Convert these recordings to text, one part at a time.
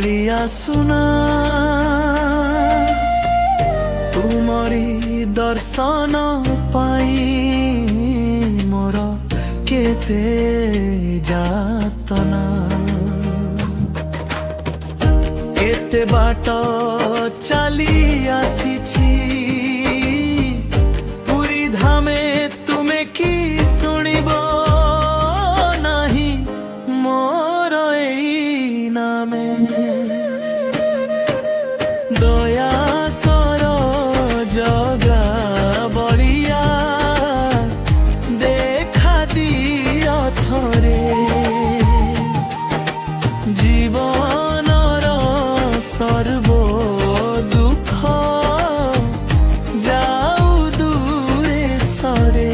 ढाली आसुना तुमरी दर्शन पाई मोर केते जातना केते बाट चली आसीछि पुरी धामे तुमे की सुनिबो नाही मोर एई नामे दया करो जगा बलिया देखा दियो थरे जीवनर सर्व दुख जाऊ दूरे सरे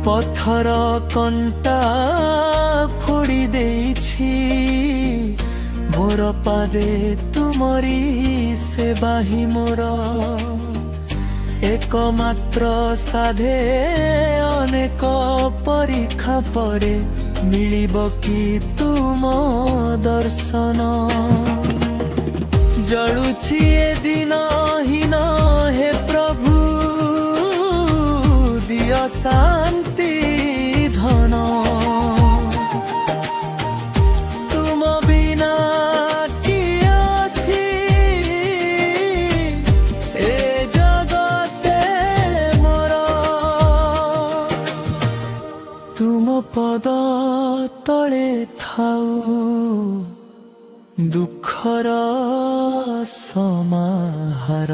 पत्थर कंटा फोड़ी देछि मोर पादे तुमरी सेवा ही मोर एकमात्र साधे अनेक परीक्षा परे मिलिब कि तुम दर्शन जलुछि ए दिन हीन हे प्रभु दिया शांति धन तुम बिना किए अछि ए जगते मोर तुम पद तले थाऊ दुखर समाहार।